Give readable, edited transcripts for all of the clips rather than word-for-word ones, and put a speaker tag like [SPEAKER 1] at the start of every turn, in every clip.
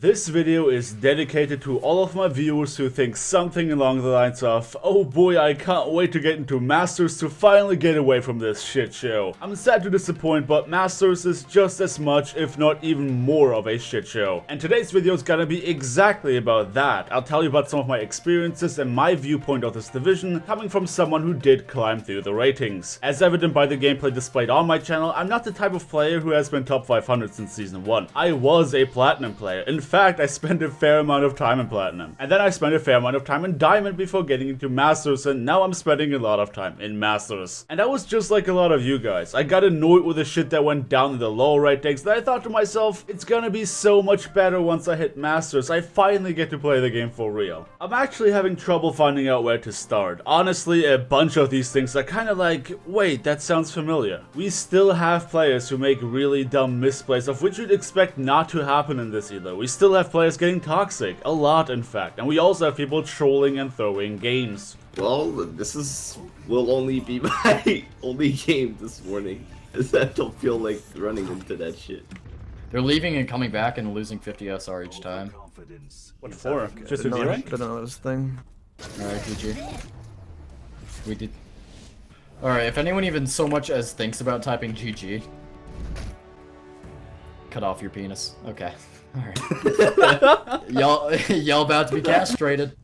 [SPEAKER 1] This video is dedicated to all of my viewers who think something along the lines of, oh boy, I can't wait to get into Masters to finally get away from this shit show. I'm sad to disappoint, but Masters is just as much, if not even more of a shit show. And today's video is gonna be exactly about that. I'll tell you about some of my experiences and my viewpoint of this division, coming from someone who did climb through the ratings. As evident by the gameplay displayed on my channel, I'm not the type of player who has been top 500 since season 1. I was a Platinum player. In fact, I spent a fair amount of time in Platinum. And then I spent a fair amount of time in Diamond before getting into Masters, and now I'm spending a lot of time in Masters. And I was just like a lot of you guys. I got annoyed with the shit that went down in the low ratings, that I thought to myself, it's gonna be so much better once I hit Masters. I finally get to play the game for real. I'm actually having trouble finding out where to start. Honestly, a bunch of these things are kind of like, wait, that sounds familiar. We still have players who make really dumb misplays, of which you'd expect not to happen in this either. We still have players getting toxic, a lot in fact, and we also have people trolling and throwing games.
[SPEAKER 2] Well, will only be my only game this morning, as I don't feel like running into that shit.
[SPEAKER 3] They're leaving and coming back and losing 50 SR each time.
[SPEAKER 1] What for? Just to
[SPEAKER 4] didn't
[SPEAKER 1] rank?
[SPEAKER 4] know this thing.
[SPEAKER 3] Alright, GG. We did. Alright, if anyone even so much as thinks about typing GG, cut off your penis. Okay. Alright. y'all about to be castrated.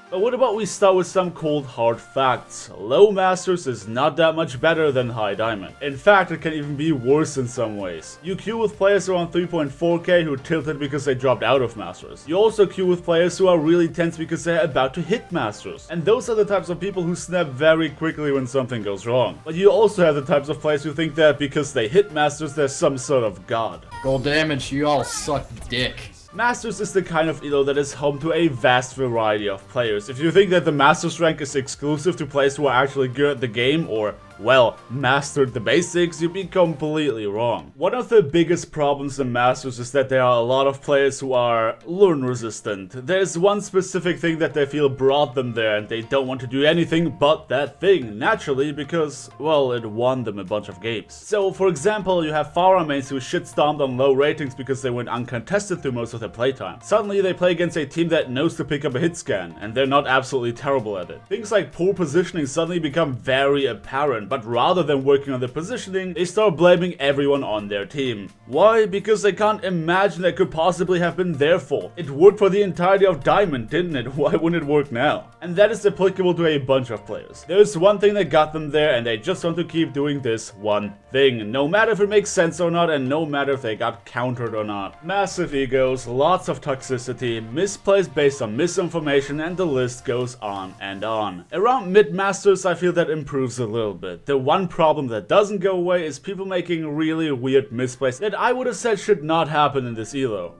[SPEAKER 1] But what about we start with some cold hard facts? Low Masters is not that much better than High Diamond. In fact, it can even be worse in some ways. You queue with players around 3.4k who tilted because they dropped out of Masters. You also queue with players who are really tense because they're about to hit Masters. And those are the types of people who snap very quickly when something goes wrong. But you also have the types of players who think that because they hit Masters, they're some sort of god.
[SPEAKER 3] Gold damage, you all suck dick.
[SPEAKER 1] Masters is the kind of elo that is home to a vast variety of players. If you think that the Masters rank is exclusive to players who are actually good at the game or, well, mastered the basics, you'd be completely wrong. One of the biggest problems in Masters is that there are a lot of players who are learn resistant. There's one specific thing that they feel brought them there and they don't want to do anything but that thing, naturally, because, well, it won them a bunch of games. So, for example, you have Pharah mains who shit-stomped on low ratings because they went uncontested through most of their playtime. Suddenly they play against a team that knows to pick up a hit scan, and they're not absolutely terrible at it. Things like poor positioning suddenly become very apparent, but rather than working on their positioning, they start blaming everyone on their team. Why? Because they can't imagine that could possibly have been their fault. It worked for the entirety of Diamond, didn't it? Why wouldn't it work now? And that is applicable to a bunch of players. There's one thing that got them there, and they just want to keep doing this one thing, no matter if it makes sense or not, and no matter if they got countered or not. Massive egos, lots of toxicity, misplays based on misinformation, and the list goes on and on. Around mid-masters, I feel that improves a little bit. The one problem that doesn't go away is people making really weird misplays that I would have said should not happen in this elo.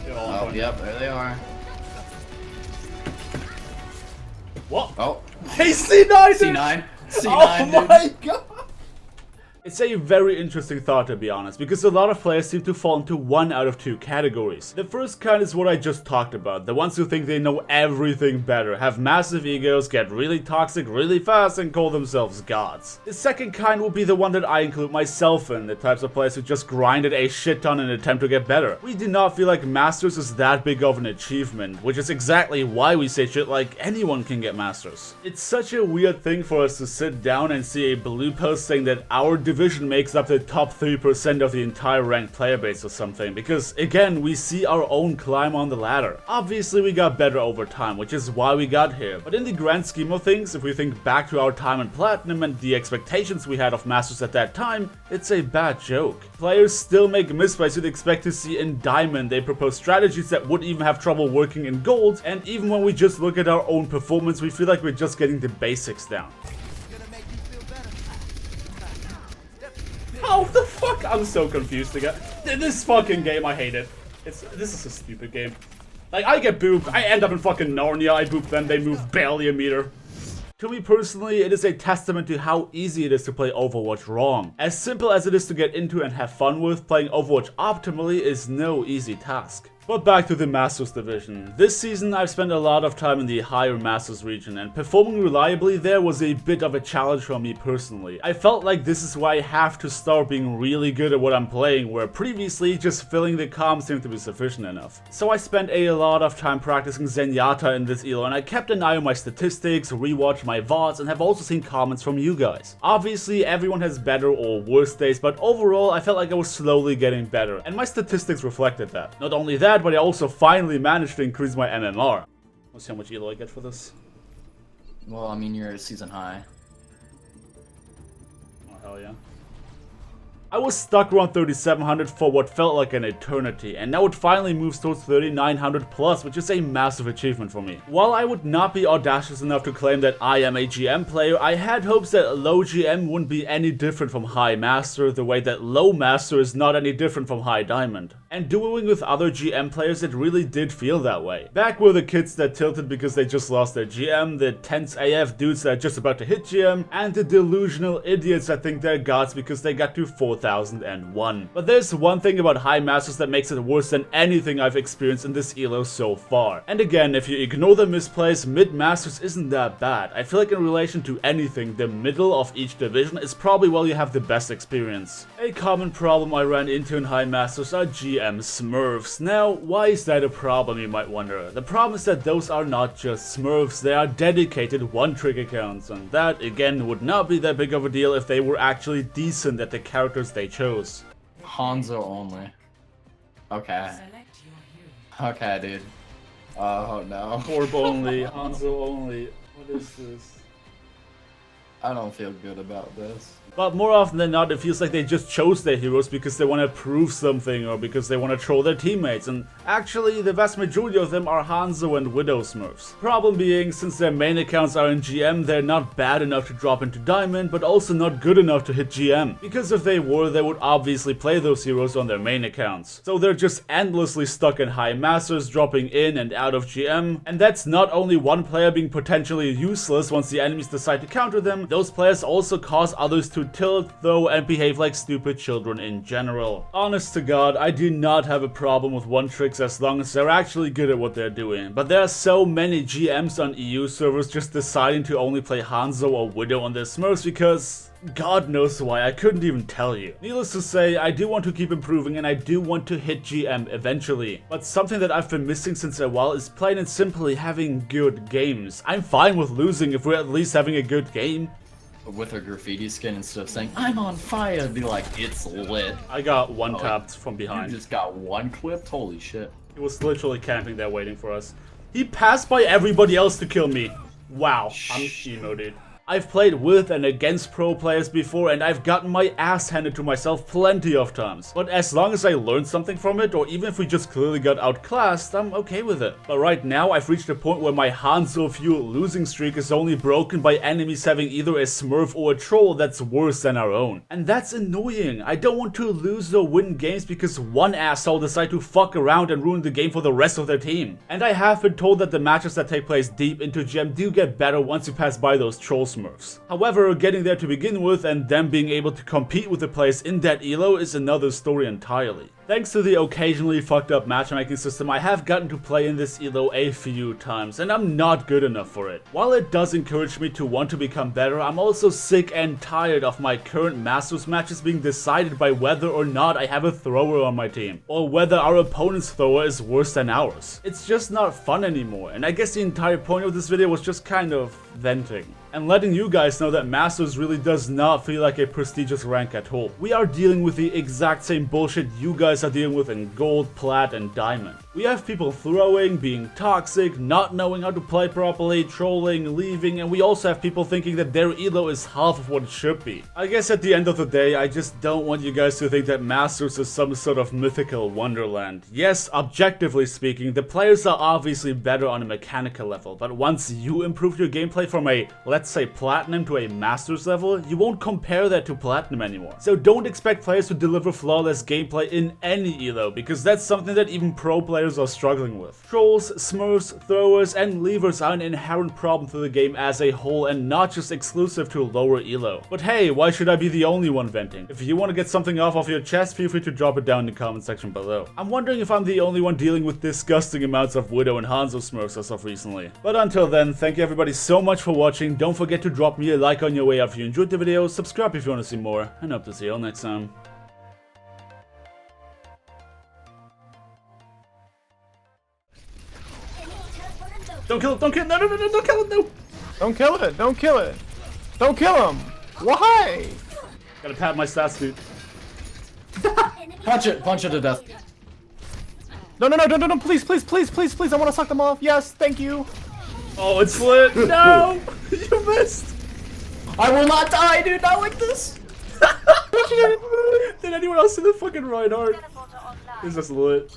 [SPEAKER 3] Oh, yep, there they are.
[SPEAKER 1] What?
[SPEAKER 3] Oh.
[SPEAKER 1] Hey, C9!
[SPEAKER 3] C9. C9,
[SPEAKER 1] oh my god! It's a very interesting thought, to be honest, because a lot of players seem to fall into one out of two categories. The first kind is what I just talked about, the ones who think they know everything better, have massive egos, get really toxic really fast, and call themselves gods. The second kind will be the one that I include myself in, the types of players who just grinded a shit ton in an attempt to get better. We do not feel like Masters is that big of an achievement, which is exactly why we say shit like anyone can get Masters. It's such a weird thing for us to sit down and see a blue post saying that our division makes up the top 3% of the entire ranked player base or something, because again, we see our own climb on the ladder. Obviously we got better over time, which is why we got here, but in the grand scheme of things, if we think back to our time in Platinum and the expectations we had of Masters at that time, it's a bad joke. Players still make misplays you'd expect to see in Diamond, they propose strategies that would even have trouble working in Gold, and even when we just look at our own performance, we feel like we're just getting the basics down. How the fuck? I'm so confused again. This fucking game, I hate it. This is a stupid game. Like, I get booped, I end up in fucking Narnia, I boop them, they move barely a meter. To me personally, it is a testament to how easy it is to play Overwatch wrong. As simple as it is to get into and have fun with, playing Overwatch optimally is no easy task. But back to the Masters division. This season I've spent a lot of time in the higher Masters region, and performing reliably there was a bit of a challenge for me personally. I felt like this is why I have to start being really good at what I'm playing, where previously just filling the comms seemed to be sufficient enough. So I spent a lot of time practicing Zenyatta in this elo, and I kept an eye on my statistics, rewatched my VODs, and have also seen comments from you guys. Obviously everyone has better or worse days, but overall I felt like I was slowly getting better, and my statistics reflected that. Not only that, but I also finally managed to increase my MMR. Let's see how much elo I get for this.
[SPEAKER 3] Well, I mean, you're at season high.
[SPEAKER 1] Oh, hell yeah. I was stuck around 3700 for what felt like an eternity, and now it finally moves towards 3900 plus, which is a massive achievement for me. While I would not be audacious enough to claim that I am a GM player, I had hopes that low GM wouldn't be any different from high master, the way that low master is not any different from high diamond. And dueling with other GM players, it really did feel that way. Back were the kids that tilted because they just lost their GM, the tense AF dudes that are just about to hit GM, and the delusional idiots that think they're gods because they got to 4001. But there's one thing about high masters that makes it worse than anything I've experienced in this elo so far. And again, if you ignore the misplays, mid masters isn't that bad. I feel like in relation to anything, the middle of each division is probably where you have the best experience. A common problem I ran into in high masters are GM smurfs. Now, why is that a problem, you might wonder? The problem is that those are not just smurfs, they are dedicated one-trick accounts, and that, again, would not be that big of a deal if they were actually decent at the characters they chose.
[SPEAKER 3] Hanzo only. Okay. Okay, dude. Oh no.
[SPEAKER 1] Orb only, Hanzo only. What is this?
[SPEAKER 3] I don't feel good about this.
[SPEAKER 1] But more often than not, it feels like they just chose their heroes because they want to prove something or because they want to troll their teammates, and actually the vast majority of them are Hanzo and Widow smurfs. Problem being, since their main accounts are in GM, they're not bad enough to drop into Diamond, but also not good enough to hit GM. Because if they were, they would obviously play those heroes on their main accounts. So they're just endlessly stuck in high masters, dropping in and out of GM, and that's not only one player being potentially useless once the enemies decide to counter them, those players also cause others to tilt, though, and behave like stupid children in general. Honest to God, I do not have a problem with one tricks as long as they're actually good at what they're doing, but there are so many GMs on EU servers just deciding to only play Hanzo or Widow on their smurfs because God knows why, I couldn't even tell you. Needless to say, I do want to keep improving and I do want to hit GM eventually. But something that I've been missing since a while is plain and simply having good games. I'm fine with losing if we're at least having a good game.
[SPEAKER 3] With her graffiti skin, instead of saying, I'm on fire, be like, it's lit.
[SPEAKER 1] I got one tapped from
[SPEAKER 3] You
[SPEAKER 1] behind.
[SPEAKER 3] just got one clipped? Holy shit.
[SPEAKER 1] He was literally camping there waiting for us. He passed by everybody else to kill me. Wow, I'm emo, dude. I've played with and against pro players before and I've gotten my ass handed to myself plenty of times. But as long as I learned something from it, or even if we just clearly got outclassed, I'm okay with it. But right now I've reached a point where my Hanzo fueled losing streak is only broken by enemies having either a smurf or a troll that's worse than our own. And that's annoying. I don't want to lose or win games because one asshole decided to fuck around and ruin the game for the rest of their team. And I have been told that the matches that take place deep into GM do get better once you pass by those troll smurfs. However, getting there to begin with and them being able to compete with the players in that elo is another story entirely. Thanks to the occasionally fucked up matchmaking system, I have gotten to play in this elo a few times, and I'm not good enough for it. While it does encourage me to want to become better, I'm also sick and tired of my current Masters matches being decided by whether or not I have a thrower on my team, or whether our opponent's thrower is worse than ours. It's just not fun anymore, and I guess the entire point of this video was just kind of venting. And letting you guys know that Masters really does not feel like a prestigious rank at all. We are dealing with the exact same bullshit you guys are dealing with in Gold, Plat, and Diamond. We have people throwing, being toxic, not knowing how to play properly, trolling, leaving, and we also have people thinking that their elo is half of what it should be. I guess at the end of the day, I just don't want you guys to think that Masters is some sort of mythical wonderland. Yes, objectively speaking, the players are obviously better on a mechanical level, but once you improve your gameplay from a, let's say, Platinum to a Masters level, you won't compare that to Platinum anymore. So don't expect players to deliver flawless gameplay in any elo, because that's something that even pro players players are struggling with. Trolls, smurfs, throwers, and leavers are an inherent problem to the game as a whole and not just exclusive to lower elo. But hey, why should I be the only one venting? If you want to get something off of your chest, feel free to drop it down in the comment section below. I'm wondering if I'm the only one dealing with disgusting amounts of Widow and Hanzo smurfs as of recently. But until then, thank you everybody so much for watching. Don't forget to drop me a like on your way out if you enjoyed the video, subscribe if you want to see more, and hope to see you all next time. Don't kill it, don't kill it, no, no, no, no, don't kill it, no!
[SPEAKER 4] Don't kill it, don't kill it. Don't kill him. Why?
[SPEAKER 1] Gotta pat my stats, dude.
[SPEAKER 3] Punch it to death.
[SPEAKER 4] No, no, no, no, no, no, please, please, please, please, please, I want to suck them off. Yes, thank you.
[SPEAKER 1] Oh, it's lit. No! You missed!
[SPEAKER 3] I will not die, dude, not like this!
[SPEAKER 1] Did anyone else see the fucking Reinhardt? This is lit.